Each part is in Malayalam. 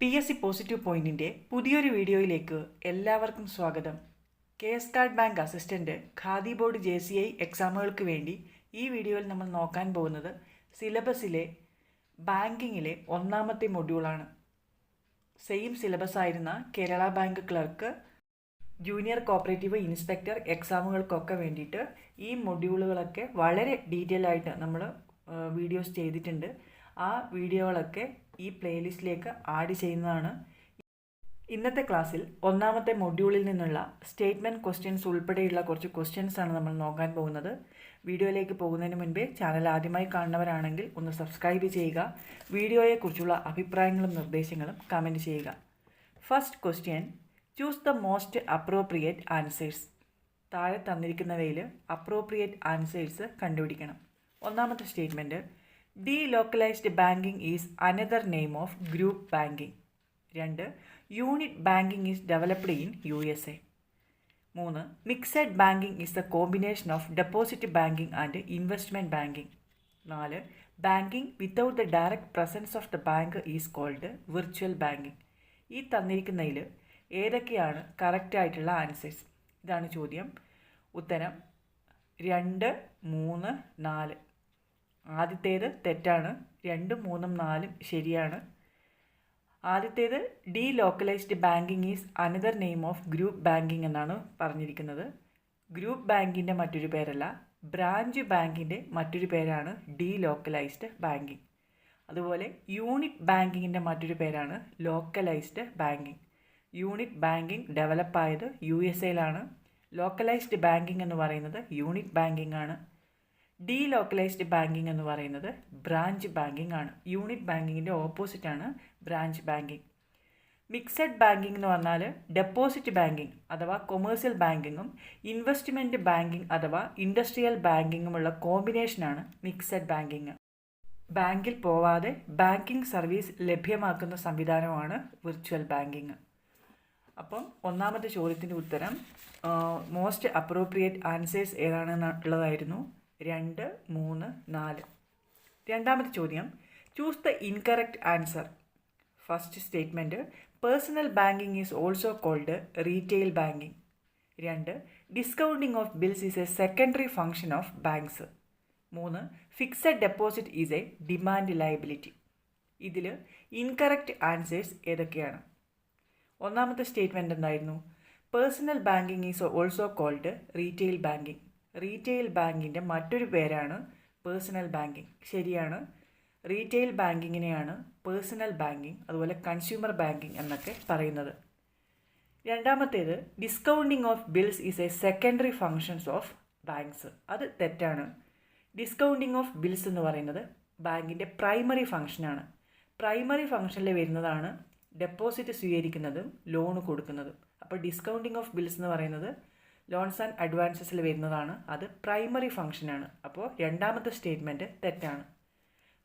PSC പോസിറ്റീവ് പോയിന്റിൻ്റെ പുതിയൊരു വീഡിയോയിലേക്ക് എല്ലാവർക്കും സ്വാഗതം. KS card bank assistant khadi board JCI എക്സാമുകൾക്ക് വേണ്ടി ഈ വീഡിയോയിൽ നമ്മൾ നോക്കാൻ പോകുന്നത് സിലബസിലെ ബാങ്കിങ്ങിലെ ഒന്നാമത്തെ മൊഡ്യൂളാണ്. സെയിം സിലബസ് ആയിരുന്ന Kerala bank clerk, junior cooperative inspector എക്സാമുകൾക്കൊക്കെ വേണ്ടിയിട്ട് ഈ മൊഡ്യൂളുകളൊക്കെ വളരെ ഡീറ്റെയിൽ ആയിട്ട് നമ്മൾ വീഡിയോസ് ചെയ്തിട്ടുണ്ട്. ആ വീഡിയോകളൊക്കെ ഈ പ്ലേലിസ്റ്റിലേക്ക് ആഡ് ചെയ്യുന്നതാണ്. ഇന്നത്തെ ക്ലാസ്സിൽ ഒന്നാമത്തെ മൊഡ്യൂളിൽ നിന്നുള്ള സ്റ്റേറ്റ്മെൻറ്റ് ക്വസ്റ്റ്യൻസ് ഉൾപ്പെടെയുള്ള കുറച്ച് ക്വസ്റ്റ്യൻസ് ആണ് നമ്മൾ നോക്കാൻ പോകുന്നത്. വീഡിയോയിലേക്ക് പോകുന്നതിന് മുൻപേ ചാനൽ ആദ്യമായി കാണുന്നവരാണെങ്കിൽ ഒന്ന് സബ്സ്ക്രൈബ് ചെയ്യുക. വീഡിയോയെക്കുറിച്ചുള്ള അഭിപ്രായങ്ങളും നിർദ്ദേശങ്ങളും കമൻറ്റ് ചെയ്യുക. First question, choose the most appropriate answers. താഴെ തന്നിരിക്കുന്നവയിൽ അപ്രോപ്രിയേറ്റ് ആൻസേഴ്സ് കണ്ടുപിടിക്കണം. ഒന്നാമത്തെ statement, delocalised banking is another name of group banking. 2, unit banking is developed in USA. 3, mixed banking is the combination of deposit banking and investment banking. 4, banking without the direct presence of the bank is called virtual banking. ഈ തന്നിരിക്കുന്നതിൽ ഏതൊക്കെയാണ് കറക്റ്റായിട്ടുള്ള ആൻസേഴ്സ്? ഇതാണ് ചോദ്യം. ഉത്തരം 2, 3, 4. ആദ്യത്തേത് തെറ്റാണ്, 2, 3, 4 ശരിയാണ്. ആദ്യത്തേത് delocalised banking is another name of group banking എന്നാണ് പറഞ്ഞിരിക്കുന്നത്. ഗ്രൂപ്പ് ബാങ്കിൻ്റെ മറ്റൊരു പേരല്ല, ബ്രാഞ്ച് ബാങ്കിൻ്റെ മറ്റൊരു പേരാണ് ഡീലോക്കലൈസ്ഡ് ബാങ്കിങ്. അതുപോലെ യൂണിറ്റ് ബാങ്കിങ്ങിൻ്റെ മറ്റൊരു പേരാണ് ലോക്കലൈസ്ഡ് ബാങ്കിങ്. യൂണിറ്റ് ബാങ്കിങ് ഡെവലപ്പായത് USA ലോക്കലൈസ്ഡ് ബാങ്കിങ് എന്ന് പറയുന്നത് യൂണിറ്റ് ബാങ്കിങ് ആണ്. ഡീലോക്കലൈസ്ഡ് ബാങ്കിങ് എന്ന് പറയുന്നത് ബ്രാഞ്ച് ബാങ്കിങ് ആണ്. യൂണിറ്റ് ബാങ്കിങ്ങിൻ്റെ ഓപ്പോസിറ്റാണ് ബ്രാഞ്ച് ബാങ്കിങ്. മിക്സഡ് ബാങ്കിങ് എന്ന് പറഞ്ഞാൽ ഡെപ്പോസിറ്റ് ബാങ്കിങ് അഥവാ കൊമേഴ്സ്യൽ ബാങ്കിങ്ങും ഇൻവെസ്റ്റ്മെൻറ്റ് ബാങ്കിങ് അഥവാ ഇൻഡസ്ട്രിയൽ ബാങ്കിങ്ങുമുള്ള കോമ്പിനേഷനാണ് മിക്സഡ് ബാങ്കിങ്. ബാങ്കിൽ പോവാതെ ബാങ്കിങ് സർവീസ് ലഭ്യമാക്കുന്ന സംവിധാനമാണ് വിർച്വൽ ബാങ്കിങ്. അപ്പം ഒന്നാമത്തെ ചോദ്യത്തിൻ്റെ ഉത്തരം മോസ്റ്റ് അപ്രോപ്രിയേറ്റ് ആൻസേഴ്സ് ഏതാണെന്നുള്ളതായിരുന്നു. 2, 3, 4. രണ്ടാമത്തെ ചോദ്യം, choose the incorrect answer. First statement, personal banking is also called retail banking. 2, discounting of bills is a secondary function of banks. 3, fixed deposit is a demand liability. ഇതിൽ ഇൻകറക്റ്റ് ആൻസേഴ്സ് ഏതൊക്കെയാണ്? ഒന്നാമത്തെ സ്റ്റേറ്റ്മെൻറ്റ് എന്തായിരുന്നു? Personal banking is also called retail banking. Retail ബാങ്കിൻ്റെ മറ്റൊരു പേരാണ് പേഴ്സണൽ ബാങ്കിങ്. ശരിയാണ്. റീറ്റെയിൽ ബാങ്കിങ്ങിനെയാണ് പേഴ്സണൽ ബാങ്കിങ് അതുപോലെ കൺസ്യൂമർ ബാങ്കിങ് എന്നൊക്കെ പറയുന്നത്. രണ്ടാമത്തേത്, discounting of bills is a secondary functions of banks. അത് തെറ്റാണ്. ഡിസ്കൗണ്ടിങ് ഓഫ് ബിൽസ് എന്ന് പറയുന്നത് ബാങ്കിൻ്റെ പ്രൈമറി ഫങ്ഷനാണ്. പ്രൈമറി ഫങ്ഷനിൽ വരുന്നതാണ് ഡെപ്പോസിറ്റ് സ്വീകരിക്കുന്നതും ലോണ് കൊടുക്കുന്നതും. അപ്പോൾ ഡിസ്കൗണ്ടിങ് ഓഫ് ബിൽസ് എന്ന് പറയുന്നത് ലോൺസ് ആൻഡ് അഡ്വാൻസസിൽ വരുന്നതാണ്. അത് പ്രൈമറി ഫങ്ഷനാണ്. അപ്പോൾ രണ്ടാമത്തെ സ്റ്റേറ്റ്മെൻറ്റ് തെറ്റാണ്.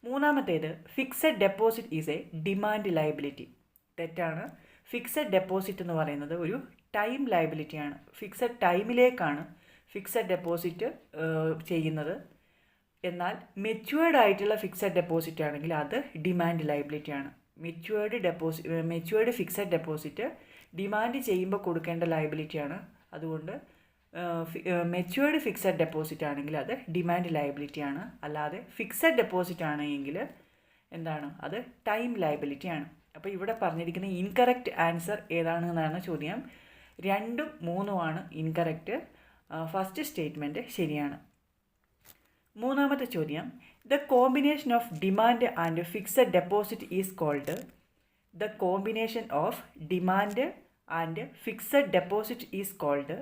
മൂന്നാമത്തേത്, fixed deposit is a demand liability. തെറ്റാണ്. ഫിക്സഡ് ഡെപ്പോസിറ്റ് എന്ന് പറയുന്നത് ഒരു ടൈം ലയബിലിറ്റിയാണ്. ഫിക്സഡ് ടൈമിലേക്കാണ് ഫിക്സഡ് ഡെപ്പോസിറ്റ് ചെയ്യുന്നത്. എന്നാൽ മെച്യൂർഡ് ആയിട്ടുള്ള ഫിക്സഡ് ഡെപ്പോസിറ്റ് ആണെങ്കിൽ അത് ഡിമാൻഡ് ലയബിലിറ്റിയാണ്. മെച്യൂർഡ് ഫിക്സഡ് ഡെപ്പോസിറ്റ് ഡിമാൻഡ് ചെയ്യുമ്പോൾ കൊടുക്കേണ്ട ലയബിലിറ്റിയാണ്. അതുകൊണ്ട് മെച്യൂർഡ് ഫിക്സഡ് ഡെപ്പോസിറ്റ് ആണെങ്കിൽ അത് ഡിമാൻഡ് ലയബിലിറ്റിയാണ്. അല്ലാതെ ഫിക്സഡ് ഡെപ്പോസിറ്റ് ആണെങ്കിൽ എന്താണ്? അത് ടൈം ലയബിലിറ്റിയാണ്. അപ്പോൾ ഇവിടെ പറഞ്ഞിരിക്കുന്ന ഇൻകറക്റ്റ് ആൻസർ ഏതാണെന്നാണ് ചോദ്യം. 2, 3 ഇൻകറക്റ്റ്. ഫസ്റ്റ് സ്റ്റേറ്റ്മെൻറ്റ് ശരിയാണ്. മൂന്നാമത്തെ ചോദ്യം, the combination of demand and fixed deposit is called. The combination of demand and fixed deposit is called.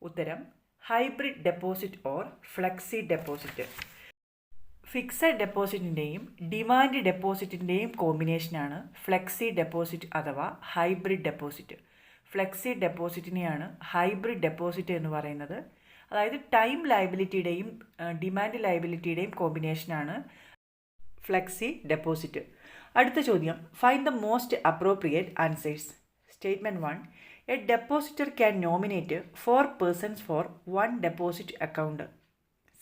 ഉത്തരം hybrid deposit or flexi deposit. Fixed ഡെപ്പോസിറ്റിൻ്റെയും ഡിമാൻഡ് ഡെപ്പോസിറ്റിൻ്റെയും കോമ്പിനേഷനാണ് ഫ്ലെക്സി ഡെപ്പോസിറ്റ് അഥവാ ഹൈബ്രിഡ് ഡെപ്പോസിറ്റ്. ഫ്ലെക്സി ഡെപ്പോസിറ്റിനെയാണ് ഹൈബ്രിഡ് ഡെപ്പോസിറ്റ് എന്ന് പറയുന്നത്. അതായത് ടൈം ലയബിലിറ്റിയുടെയും ഡിമാൻഡ് ലയബിലിറ്റിയുടെയും കോമ്പിനേഷനാണ് ഫ്ലെക്സി ഡെപ്പോസിറ്റ്. അടുത്ത ചോദ്യം, find the most appropriate answers. Statement 1, a depositor can nominate 4 persons for one deposit account.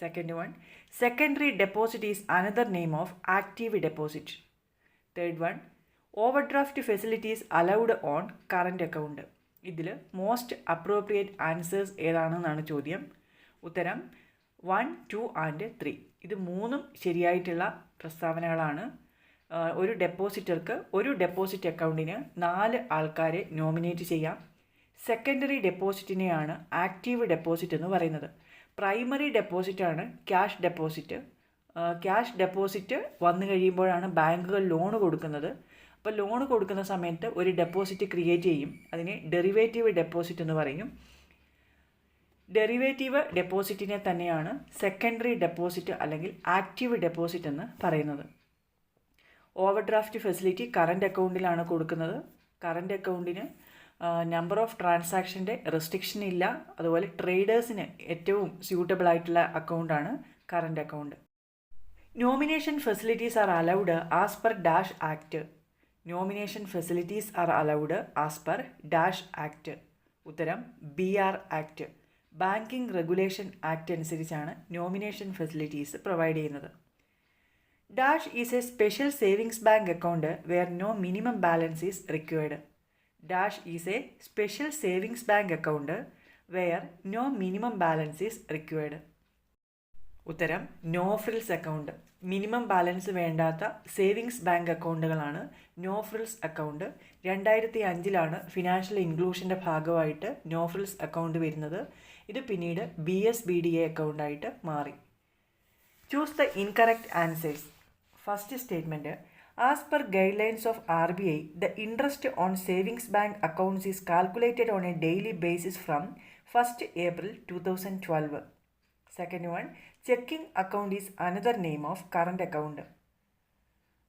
Second one, secondary deposit is another name of active deposit. Third one, overdraft facilities allowed on current account. ഇതിൽ മോസ്റ്റ് അപ്രോപ്രിയേറ്റ് ആൻസേഴ്സ് ഏതാണെന്നാണ് ചോദ്യം. ഉത്തരം 1, 2 ആൻഡ് 3. ഇത് മൂന്നും ശരിയായിട്ടുള്ള പ്രസ്താവനകളാണ്. ഒരു ഡെപ്പോസിറ്റർക്ക് ഒരു ഡെപ്പോസിറ്റ് അക്കൗണ്ടിന് 4 ആൾക്കാരെ നോമിനേറ്റ് ചെയ്യാം. സെക്കൻഡറി ഡെപ്പോസിറ്റിനെയാണ് ആക്റ്റീവ് ഡെപ്പോസിറ്റ് എന്ന് പറയുന്നത്. പ്രൈമറി ഡെപ്പോസിറ്റാണ് ക്യാഷ് ഡെപ്പോസിറ്റ്. ക്യാഷ് ഡെപ്പോസിറ്റ് വന്നു കഴിയുമ്പോഴാണ് ബാങ്കുകൾ ലോൺ കൊടുക്കുന്നത്. അപ്പോൾ ലോൺ കൊടുക്കുന്ന സമയത്ത് ഒരു ഡെപ്പോസിറ്റ് ക്രിയേറ്റ് ചെയ്യും. അതിനെ ഡെറിവേറ്റീവ് ഡെപ്പോസിറ്റ് എന്ന് പറയും. ഡെറിവേറ്റീവ് ഡെപ്പോസിറ്റിനെ തന്നെയാണ് സെക്കൻഡറി ഡെപ്പോസിറ്റ് അല്ലെങ്കിൽ ആക്റ്റീവ് ഡെപ്പോസിറ്റ് എന്ന് പറയുന്നത്. ഓവർഡ്രാഫ്റ്റ് ഫെസിലിറ്റി കറൻറ്റ് അക്കൗണ്ടിലാണ് കൊടുക്കുന്നത്. കറൻറ്റ് അക്കൗണ്ടിന് നമ്പർ ഓഫ് ട്രാൻസാക്ഷൻ്റെ റെസ്ട്രിക്ഷൻ ഇല്ല. അതുപോലെ ട്രേഡേഴ്സിന് ഏറ്റവും സ്യൂട്ടബിൾ ആയിട്ടുള്ള അക്കൗണ്ടാണ് current account. Nomination facilities are allowed as per dash act. Nomination facilities are allowed as per dash act. ഉത്തരം BR act. Banking regulation act അനുസരിച്ചാണ് നോമിനേഷൻ ഫെസിലിറ്റീസ് പ്രൊവൈഡ് ചെയ്യുന്നത്. Dash is a special savings bank account where no minimum balance is required. Dash is a special savings bank account where no minimum balance is required. ഉത്തരം no frills account. Minimum balance വേണ്ടാത്ത സേവിങ്സ് ബാങ്ക് അക്കൗണ്ടുകളാണ് നോ ഫ്രിൽസ് അക്കൗണ്ട്. 2005 ഫിനാൻഷ്യൽ ഇൻക്ലൂഷൻ്റെ ഭാഗമായിട്ട് നോ ഫ്രിൽസ് അക്കൗണ്ട് വരുന്നത്. ഇത് പിന്നീട് BSBDA അക്കൗണ്ടായിട്ട് മാറി. Choose the incorrect answers. First statement, as per guidelines of RBI the interest on savings bank accounts is calculated on a daily basis from 1st April 2012. Second one, checking account is another name of current account.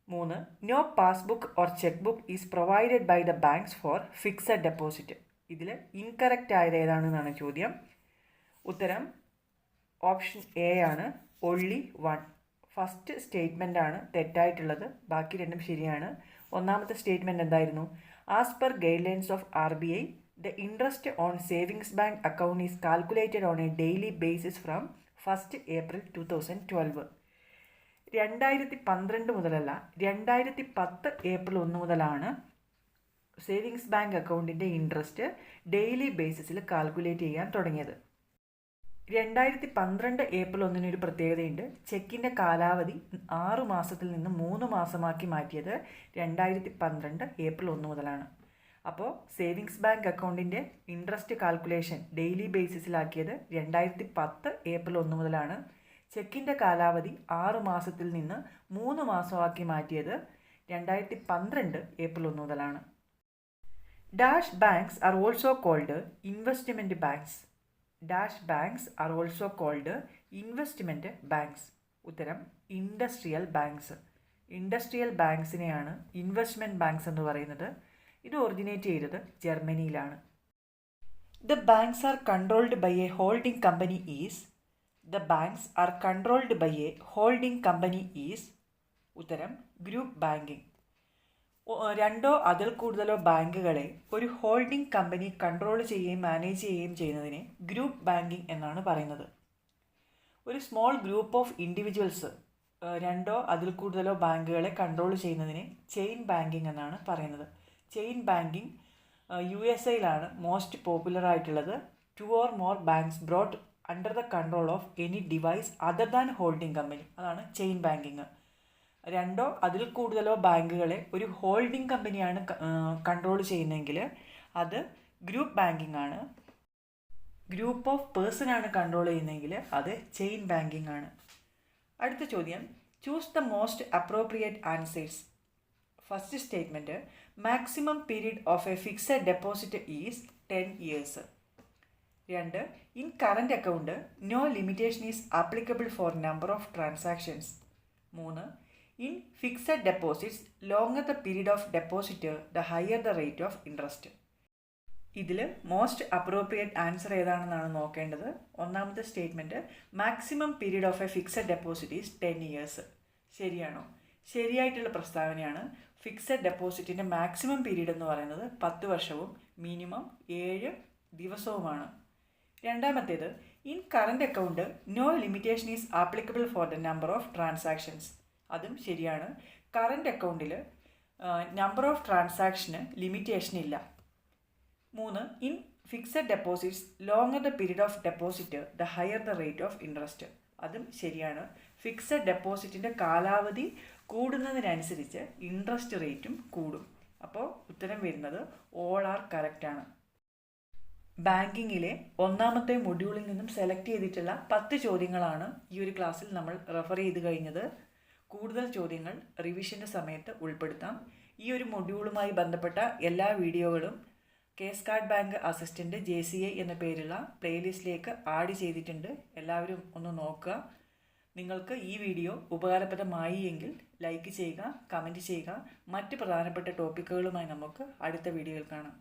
3, no passbook or cheque book is provided by the banks for fixed deposit. ഇതിൽ ഇൻകറക്റ്റ് ആയത് ഏതാണെന്നാണ് ചോദ്യം. ഉത്തരം ഓപ്ഷൻ A ആണ്, only 1. ഫസ്റ്റ് സ്റ്റേറ്റ്മെൻ്റ് ആണ് തെറ്റായിട്ടുള്ളത്, ബാക്കി രണ്ടും ശരിയാണ്. ഒന്നാമത്തെ സ്റ്റേറ്റ്മെൻറ്റ് എന്തായിരുന്നു? As per guidelines of RBI the interest on savings bank account is calculated on a daily basis from 1st April 2012. 2012 മുതലല്ല, 2010 April 1 മുതലാണ് സേവിങ്സ് ബാങ്ക് അക്കൗണ്ടിൻ്റെ ഇൻട്രസ്റ്റ് ഡെയിലി ബേസിസിൽ കാൽക്കുലേറ്റ് ചെയ്യാൻ തുടങ്ങിയത്. 2012 ഏപ്രിൽ 1 ഒരു പ്രത്യേകതയുണ്ട്. ചെക്കിൻ്റെ കാലാവധി 6 മാസത്തിൽ നിന്ന് 3 മാസമാക്കി മാറ്റിയത് 2012 ഏപ്രിൽ 1 മുതലാണ്. അപ്പോൾ സേവിങ്സ് ബാങ്ക് അക്കൗണ്ടിൻ്റെ ഇൻട്രസ്റ്റ് കാൽക്കുലേഷൻ ഡെയിലി ബേസിസിലാക്കിയത് 2010 ഏപ്രിൽ 1 മുതലാണ്. ചെക്കിൻ്റെ കാലാവധി 6 മാസത്തിൽ നിന്ന് 3 മാസമാക്കി മാറ്റിയത് 2012 ഏപ്രിൽ 1 മുതലാണ്. Dash banks are also called investment banks. Dash banks are also called investment banks. ഉത്തരം ഇൻഡസ്ട്രിയൽ ബാങ്ക്സ്. ഇൻഡസ്ട്രിയൽ ബാങ്ക്സിനെയാണ് ഇൻവെസ്റ്റ്മെൻറ്റ് ബാങ്ക്സ് എന്ന് പറയുന്നത്. ഇത് ഒറിജിനേറ്റ് ചെയ്തത് ജർമ്മനിയിലാണ്. The banks are controlled by a holding company is. The banks are controlled by a holding company is. ഉത്തരം ഗ്രൂപ്പ് ബാങ്കിങ്. 2 അതിൽ കൂടുതലോ ബാങ്കുകളെ ഒരു ഹോൾഡിംഗ് കമ്പനി കൺട്രോൾ ചെയ്യുകയും മാനേജ് ചെയ്യുകയും ചെയ്യുന്നതിനെ ഗ്രൂപ്പ് ബാങ്കിങ് എന്നാണ് പറയുന്നത്. ഒരു സ്മോൾ ഗ്രൂപ്പ് ഓഫ് ഇൻഡിവിജ്വൽസ് 2 അതിൽ കൂടുതലോ ബാങ്കുകളെ കൺട്രോൾ ചെയ്യുന്നതിനെ ചെയിൻ ബാങ്കിങ് എന്നാണ് പറയുന്നത്. Chain banking USA most popular ആയിട്ടുള്ളത്. 2 or more banks brought under the control of any device other than holding company. അതാണ് ചെയിൻ ബാങ്കിങ്. 2 അതിൽ കൂടുതലോ ബാങ്കുകളെ ഒരു ഹോൾഡിംഗ് കമ്പനിയാണ് കൺട്രോൾ ചെയ്യുന്നതെങ്കിൽ അത് ഗ്രൂപ്പ് ബാങ്കിങ് ആണ്. ഗ്രൂപ്പ് ഓഫ് പേഴ്സൺ ആണ് കൺട്രോൾ ചെയ്യുന്നതെങ്കിൽ അത് ചെയിൻ ബാങ്കിങ് ആണ്. അടുത്ത ചോദ്യം, choose the most appropriate answers. First statement, maximum period of a fixed deposit is 10 years. 2, in current account no limitation is applicable for number of transactions. 3, in fixed deposits, longer the period of deposit, the higher the rate of interest. ഇതിൽ മോസ്റ്റ് അപ്രോപ്രിയേറ്റ് ആൻസർ ഏതാണെന്നാണ് നോക്കേണ്ടത്. ഒന്നാമത്തെ statement, maximum period of a fixed deposit is 10 years. ശരിയാണോ? ശരിയായിട്ടുള്ള പ്രസ്താവനയാണ്. ഫിക്സഡ് ഡെപ്പോസിറ്റിൻ്റെ മാക്സിമം പീരീഡ് എന്ന് പറയുന്നത് 10 വർഷവും മിനിമം 7 ദിവസവുമാണ്. രണ്ടാമത്തേത്, in current account no limitation is applicable for the number of transactions. അതും ശരിയാണ്. കറൻറ്റ് അക്കൗണ്ടിൽ നമ്പർ ഓഫ് ട്രാൻസാക്ഷന് ലിമിറ്റേഷൻ ഇല്ല. 3. In fixed deposits longer the period of deposit the higher the rate of interest. അതും ശരിയാണ്. ഫിക്സഡ് ഡെപ്പോസിറ്റിൻ്റെ കാലാവധി കൂടുന്നതിനനുസരിച്ച് ഇൻട്രസ്റ്റ് റേറ്റും കൂടും. അപ്പോൾ ഉത്തരം വരുന്നത് ഓൾ ആർ കറക്റ്റാണ്. ബാങ്കിങ്ങിലെ ഒന്നാമത്തെ മൊഡ്യൂളിൽ നിന്നും സെലക്ട് ചെയ്തിട്ടുള്ള 10 ചോദ്യങ്ങളാണ് ഈ ഒരു ക്ലാസ്സിൽ നമ്മൾ റെഫർ ചെയ്ത് കഴിഞ്ഞത്. കൂടുതൽ ചോദ്യങ്ങൾ റിവിഷൻ്റെ സമയത്ത് ഉൾപ്പെടുത്താം. ഈ ഒരു മൊഡ്യൂളുമായി ബന്ധപ്പെട്ട എല്ലാ വീഡിയോകളും case card bank assistant JCI എന്ന പേരുള്ള പ്ലേലിസ്റ്റിലേക്ക് ആഡ് ചെയ്തിട്ടുണ്ട്. എല്ലാവരും ഒന്ന് നോക്കുക. നിങ്ങൾക്ക് ഈ വീഡിയോ ഉപകാരപ്രദമായി എങ്കിൽ ലൈക്ക് ചെയ്യുക, കമൻറ്റ് ചെയ്യുക. മറ്റ് പ്രധാനപ്പെട്ട ടോപ്പിക്കുകളുമായി നമുക്ക് അടുത്ത വീഡിയോയിൽ കാണാം.